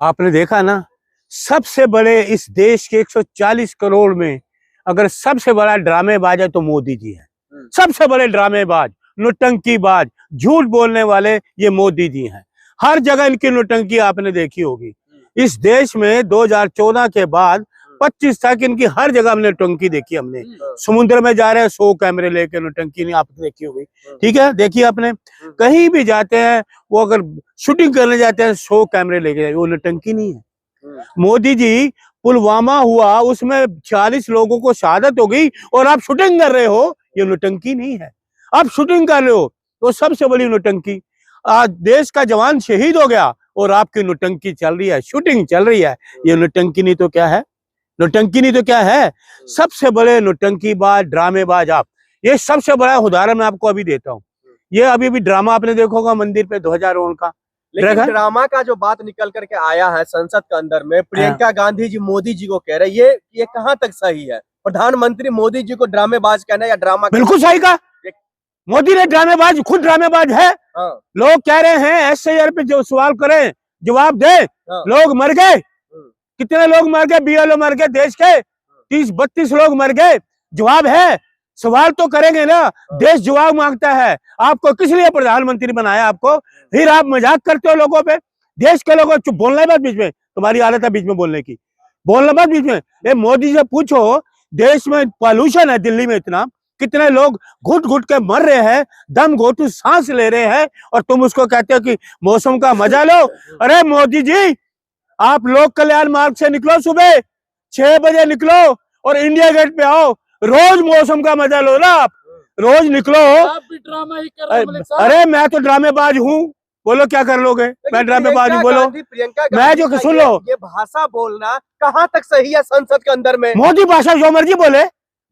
आपने देखा ना, सबसे बड़े इस देश के 140 करोड़ में अगर सबसे बड़ा ड्रामेबाज है तो मोदी जी है। सबसे बड़े ड्रामेबाज, नौटंकीबाज, झूठ बोलने वाले ये मोदी जी हैं। हर जगह इनकी नौटंकी आपने देखी होगी। इस देश में 2014 के बाद 25 तक इनकी हर जगह हमने नौटंकी देखी। हमने समुद्र में जा रहे हैं 100 कैमरे लेके, नौटंकी नहीं आपने देखी होगी। ठीक है, देखिए आपने कहीं भी जाते हैं, वो अगर शूटिंग करने जाते हैं 100 कैमरे लेके, वो नौटंकी नहीं है। मोदी जी, पुलवामा हुआ, उसमें 40 लोगों को शहादत हो गई और आप शूटिंग कर रहे हो, ये नौटंकी नहीं है। आप शूटिंग कर रहे हो तो सबसे बड़ी नौटंकी। आज देश का जवान शहीद हो गया और आपकी नौटंकी चल रही है, शूटिंग चल रही है। ये नौटंकी नहीं तो क्या है? नौटंकी नहीं तो क्या है? सबसे बड़े नौटंकीबाज, ड्रामेबाज आप। ये सबसे बड़ा उदाहरण मैं आपको अभी देता हूँ। ये अभी भी ड्रामा आपने देखा होगा मंदिर पे ध्वजारोहण का। लेकिन ड्रामा का जो बात निकल करके आया है संसद के अंदर में, प्रियंका गांधी जी मोदी जी को कह रहे, ये कहाँ तक सही है? प्रधानमंत्री मोदी जी को ड्रामेबाज कहना या ड्रामा? बिल्कुल सही कहा। मोदी ने ड्रामेबाज, खुद ड्रामेबाज है। लोग कह रहे हैं SIR पे जो सवाल करें जवाब दे। लोग मर गए, कितने लोग मर गए? BLO मर गए, देश के 30-32 लोग मर गए। जवाब है, सवाल तो करेंगे ना। देश जवाब मांगता है। आपको किस लिए प्रधानमंत्री बनाया? आपको फिर आप मजाक करते हो लोगों पे। देश के लोगों चुप, बोलना मत बीच में। तुम्हारी आदत है बीच में बोलने की, बोलना मत बीच में। ये मोदी से पूछो, देश में पॉल्यूशन है दिल्ली में इतना, कितने लोग घुट घुट के मर रहे हैं, दम घोटू सांस ले रहे हैं, और तुम उसको कहते हो कि मौसम का मजा लो। अरे मोदी जी, आप लोक कल्याण मार्ग से निकलो, सुबह 6 बजे निकलो और इंडिया गेट पे आओ। रोज मौसम का मजा लो ना, आप रोज निकलो। आप भी ड्रामा ही कर रहे हैं मलिक साहब। अरे मैं तो ड्रामेबाज हूँ, बोलो क्या कर लोगे? मैं ड्रामेबाज हूँ, बोलो। मैं जो सुन लो, ये भाषा बोलना कहाँ तक सही है संसद के अंदर में? मोदी भाषा जो मर्जी बोले,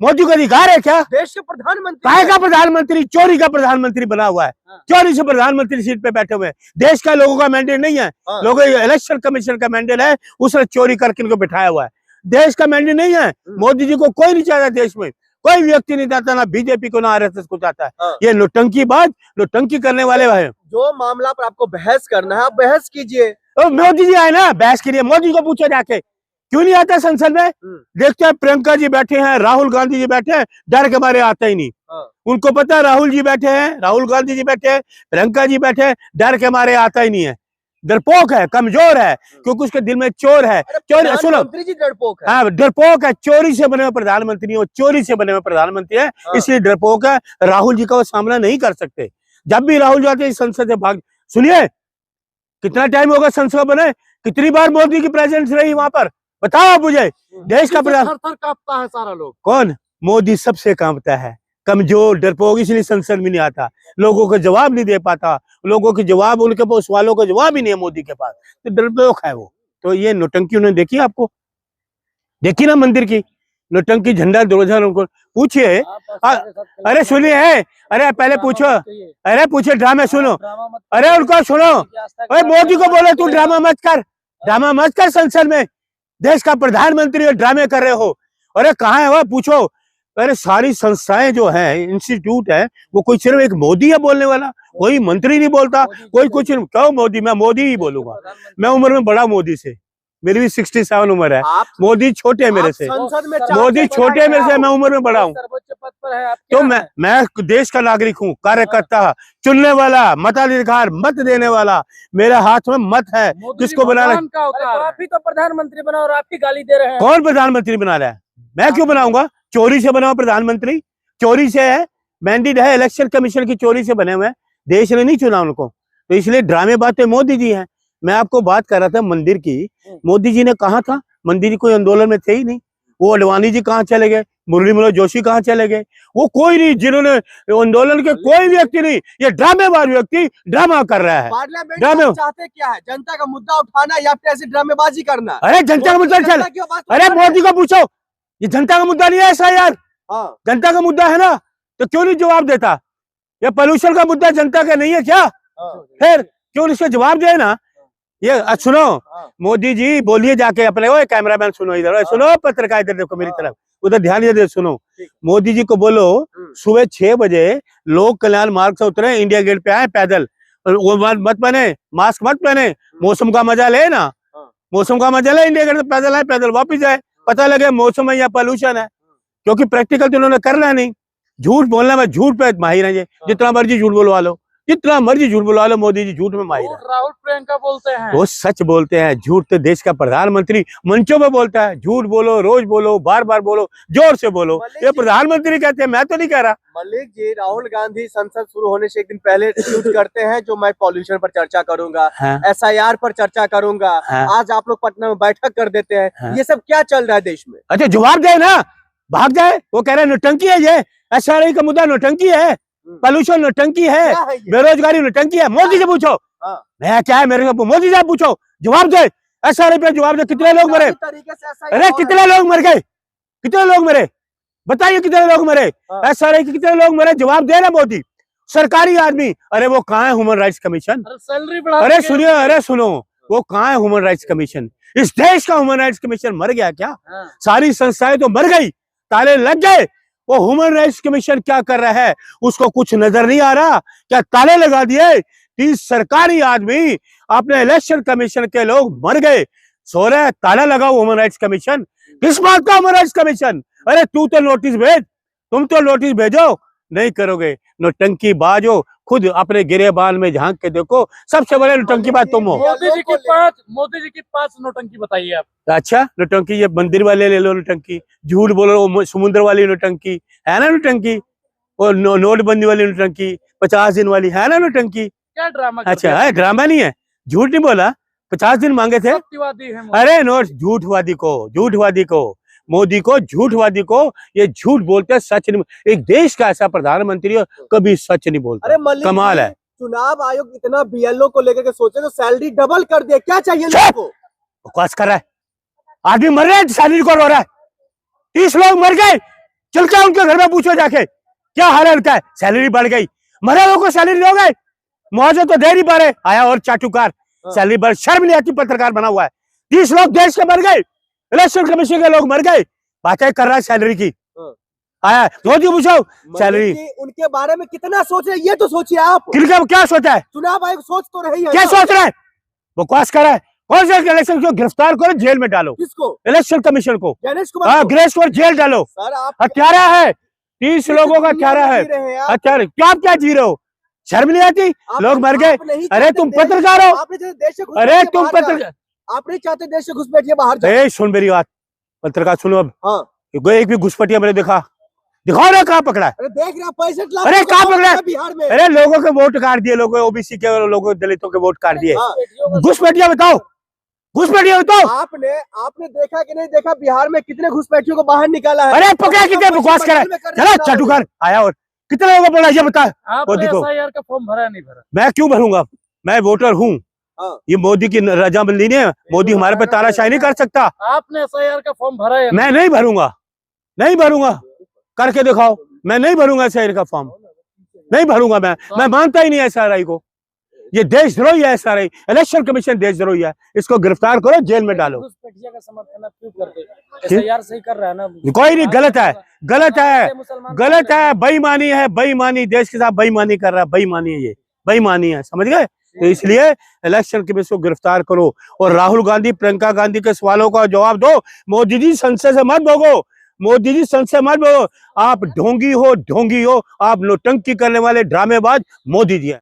मोदी को अधिकार है क्या? देश के प्रधानमंत्री, काहे का प्रधानमंत्री? चोरी का प्रधानमंत्री बना हुआ है। चोरी से प्रधानमंत्री सीट पे बैठे हुए हैं। देश का लोगों का मैंडेट नहीं है, लोगों इलेक्शन कमीशन का मैंडेट है, उसने चोरी करके इनको बिठाया हुआ है। देश का मैंडेट नहीं है। मोदी जी को कोई नहीं चाहता, देश में कोई व्यक्ति नहीं चाहता, ना बीजेपी को ना RSS को चाहता है। ये नौटंकीबाज, नौटंकी करने वाले भाई। जो मामला पर आपको बहस करना है, आप बहस कीजिए। तो मोदी जी आए ना, बहस करिए। मोदी को पूछो जाके, क्यों नहीं आता संसद में? देखते हैं प्रियंका जी बैठे हैं, राहुल गांधी जी बैठे हैं, डर के मारे आता ही नहीं। उनको पता है राहुल जी बैठे हैं, राहुल गांधी जी बैठे हैं, प्रियंका जी बैठे हैं, डर के मारे आता ही नहीं है। डरपोक है, कमजोर है, क्योंकि उसके दिल में चोर है। चोरी, सुनो, डरपोक है। हाँ, डरपोक है। चोरी से बने हुए प्रधानमंत्री, वो चोरी से बने हुए प्रधानमंत्री है, इसलिए डरपोक है। राहुल जी का वो सामना नहीं कर सकते। जब भी राहुल जाते हैं संसद से भाग। सुनिए, कितना टाइम होगा संसद बने, कितनी बार मोदी की प्रेजेंस रही वहां पर, बताओ आप मुझे। देश का प्रधान थर-थर कांपता है सारा लोग। कौन? मोदी सबसे कांपता है, कमजोर, डरपोक, इसलिए संसद में नहीं आता, लोगों को जवाब नहीं दे पाता। लोगों के जवाब, उनके पास सवालों का जवाब ही नहीं है मोदी के पास, तो डरपोक है वो। तो ये नौटंकी उन्होंने देखी, आपको देखी ना मंदिर की नौटंकी, झंडा ध्वजारोहण को पूछिए। अरे सुनिए, अरे पहले पूछो, अरे पूछे ड्रामे सुनो, अरे उनको सुनो। अरे मोदी को बोलो तू ड्रामा मत कर, ड्रामा मत कर संसद में, देश का प्रधानमंत्री हो, ड्रामे कर रहे हो। अरे कहाँ है वो, पूछो। अरे सारी संस्थाएं जो है, इंस्टीट्यूट है, वो कोई सिर्फ एक मोदी है बोलने वाला, कोई मंत्री नहीं बोलता, कोई कुछ। क्यों मोदी? मैं मोदी ही बोलूंगा। मैं उम्र में बड़ा मोदी से, मेरी भी 67 उम्र है। मोदी छोटे है मेरे से, मोदी छोटे मेरे से, मैं उम्र में बड़ा हूँ। तो मैं देश का नागरिक हूँ, कार्यकर्ता, चुनने वाला, मताधिकार, मत देने वाला, मेरे हाथ में मत है। किसको बनाना? आप भी तो प्रधानमंत्री बना और आप ही गाली दे रहे हैं। कौन प्रधानमंत्री बना रहा है? मैं क्यों बनाऊंगा? चोरी से बना हुआ प्रधानमंत्री, चोरी से है, मैंडेट है इलेक्शन कमीशन की, चोरी से बने हुए हैं। देश ने नहीं चुना उनको, तो इसलिए ड्रामेबाज मोदी जी हैं। मैं आपको बात कर रहा था मंदिर की। मोदी जी ने कहा था, मंदिर कोई आंदोलन में थे ही नहीं। वो अडवाणी जी कहाँ चले गए, मुरली मनोहर जोशी कहाँ चले गए? वो कोई नहीं, जिन्होंने आंदोलन के कोई व्यक्ति नहीं। ये ड्रामेबाज व्यक्ति ड्रामा कर रहा है। पार्लियामेंट चाहते क्या है? जनता का मुद्दा उठाना या फिर ऐसी ड्रामेबाजी करना? अरे जनता का मुद्दा चल, अरे मोदी को पूछो, ये जनता का मुद्दा नहीं है ऐसा यार। जनता का मुद्दा है ना, तो क्यों नहीं जवाब देता? ये पोल्यूशन का मुद्दा जनता का नहीं है क्या? फिर क्यों इसका जवाब दे ना? ये सुनो, मोदी जी बोलिए जाके अपने, ओ कैमरामैन सुनो इधर, सुनो पत्रकार इधर देखो मेरी तरफ, उधर ध्यान दे, सुनो। मोदी जी को बोलो सुबह 6 बजे लोक कल्याण मार्ग से उतरे, इंडिया गेट पे आए पैदल, वो मत पहने, मास्क मत पहने, मौसम का मजा ले ना। मौसम का मजा ले, इंडिया गेट से पैदल आए, पैदल वापिस आए, पता लगे मौसम है या पोल्यूशन है, क्योंकि प्रैक्टिकल तो उन्होंने करना नहीं। झूठ बोलने में झूठ पे माहिर है ये, जितना मर्जी झूठ बोलवा लो, जितना मर्जी झूठ बोलवा लो, मोदी जी झूठ में माहिर है। राहुल प्रियंका बोलते हैं, वो सच बोलते हैं, झूठ तो देश का प्रधानमंत्री मंचों में बोलता है। झूठ बोलो, रोज बोलो, बार बार बोलो, जोर से बोलो, ये प्रधानमंत्री कहते हैं, मैं तो नहीं कह रहा। मलिक जी, राहुल गांधी संसद शुरू होने से एक दिन पहले ट्वीट करते हैं जो मैं पॉल्यूशन पर चर्चा करूंगा, हाँ। SIR पर चर्चा करूंगा, हाँ। आज आप लोग पटना में बैठक कर देते हैं, हाँ। ये सब क्या चल रहा है देश में? अच्छा जवाब दे ना, भाग जाए। वो कह रहे हैं नौटंकी है ये, SRI का मुद्दा नौटंकी है, पोल्यूशन नौटंकी है, क्या है ये? बेरोजगारी नौटंकी है। मोदी से पूछो, हाँ। मैं क्या है मेरे को, मोदी से पूछो, जवाब दे। SRI पे जवाब दे, कितने लोग मरे? तरीके से SIR अरे कितने लोग मर गए, कितने लोग मरे, बताइए कितने लोग मरे? हाँ। SRI के कितने लोग मरे, जवाब दे ना मोदी, सरकारी आदमी। अरे वो कहाँ है ह्यूमन राइट्स कमीशन? सैलरी बढ़ा, अरे सुनिए, अरे सुनो, वो कहाँ है ह्यूमन राइट्स कमीशन? इस देश का ह्यूमन राइट्स कमीशन मर गया क्या? सारी संस्थाएं तो मर गई, ताले लग गए। वो ह्यूमन राइट्स कमीशन क्या कर रहा है, उसको कुछ नजर नहीं आ रहा क्या? ताले लगा दिए। 30 सरकारी आदमी, अपने इलेक्शन कमीशन के लोग मर गए, सो रहे, ताला लगाओ ह्यूमन राइट्स कमीशन। किस बात का ह्यूमन राइट्स कमीशन? अरे तू तो नोटिस भेज, तुम तो नोटिस भेजो, नहीं करोगे। नौटंकी बाज हो, खुद अपने गिरेबान में झांक के देखो, सबसे बड़े नौटंकी बाज तुम हो। मोदी जी की 5 नौटंकी बताइए आप। अच्छा नौटंकी, ये मंदिर वाले ले लो नौटंकी, झूठ बोलो वो समुद्र वाली नौटंकी है ना नौटंकी, और नोटबंदी वाली नौटंकी, 50 दिन वाली है ना नौटंकी। क्या ड्रामा? अच्छा है, ड्रामा नहीं है, झूठ नहीं बोला, 50 दिन मांगे थे। सत्यवादी है मोदी। अरे नोट, झूठवादी को मोदी को, झूठवादी को, ये झूठ बोलते हैं, सच नहीं। एक देश का ऐसा प्रधानमंत्री हो, कभी सच नहीं बोलता। अरे मलिक कमाल जी, है। चुनाव आयोग इतना BLO को लेकर के सोचे तो सैलरी डबल कर दिया, क्या चाहिए लोगों को? बकवास कर रहा है, आदमी मर रहे हैं, सैलरी को रो रहा है। 30 लोग मर गए, चल के उनके घर में पूछो जाके, क्या हाल है उनका? सैलरी बढ़ गई, मरे लोगों को सैलरी दोगे? मुआवजा तो दे नहीं पा रहे। आया और चाटुकार, सैलरी बढ़, शर्म नहीं आती, पत्रकार बना हुआ है। 30 लोग देश के मर गए, इलेक्शन कमीशन के लोग मर गए, बातें कर रहा है सैलरी की। आया मोदी पूछो सैलरी, उनके बारे में कितना सोच रहे हैं ये तो सोचिए आप। किनका क्या सोचा है? चुनाव आयोग सोच तो रही है क्या ना? सोच रहा है? बकवास कर रहा है। कौन से इलेक्शन को गिरफ्तार करो, जेल में डालो, किसको? इलेक्शन कमीशन को। गणेश कुमार हाँ, को? ग्रेस को जेल डालो। सर आप हत्यारा है, 30 लोगों का हत्यारा है। हत्यारा क्या, आप क्या जी रहे हो? शर्म नहीं आती? लोग मर गए। अरे तुम पत्रकार हो, अरे तुम पत्रकार, आप नहीं चाहते देश से घुसपैठिए बाहर जाओ। ए सुन मेरी बात, पत्रकार सुनो अब। हाँ। एक भी घुसपैठिया मैंने देखा, दिखाओ ना कहाँ पकड़ा है। अरे देख रहे 65 लाख अरे कहाँ पकड़ा है? बिहार में। अरे लोगों के वोट काट दिए, लोगों OBC के लोगों, दलितों के वोट काट दिए। हाँ। घुसपैठिया बताओ, घुसपैठिया बताओ। आपने देखा कि नहीं देखा बिहार में कितने घुसपैठियों को बाहर निकाला है? अरे पकड़ा, कितने बकवास कर रहा है? चलो चाटुकार आया, और कितने लोगों को पकड़ा ये बता। आपने देखो। SIR का फॉर्म भरा नहीं भरा? मैं क्यों भरूंगा, मैं वोटर हूँ। हाँ। ये मोदी की रजामंदी नहीं है, मोदी हमारे पे तानाशाही नहीं कर सकता। आपने SIR का फॉर्म भरा है? मैं नहीं भरूंगा, नहीं भरूंगा, करके दिखाओ। मैं नहीं भरूंगा SIR का फॉर्म, नहीं भरूंगा। मैं मानता ही नहीं SRI को, ये देशद्रोही है SRI, इलेक्शन कमीशन देशद्रोही है, इसको गिरफ्तार करो, जेल में डालो। घुसपैठिया का समर्थन आप क्यों करते? SIR सही कर रहा है ना? कोई नहीं, गलत है, गलत है, गलत है, बेईमानी है, बेईमानी, देश के साथ बेईमानी कर रहा है, बेईमानी है, ये बेईमानी है, समझ गए? तो इसलिए इलेक्शन कमीशन को गिरफ्तार करो, और राहुल गांधी, प्रियंका गांधी के सवालों का जवाब दो। मोदी जी संसद से मत भोगो, मोदी जी संसद मत भोगो। आप ढोंगी हो, आप नौटंकी करने वाले ड्रामेबाज मोदी जी है।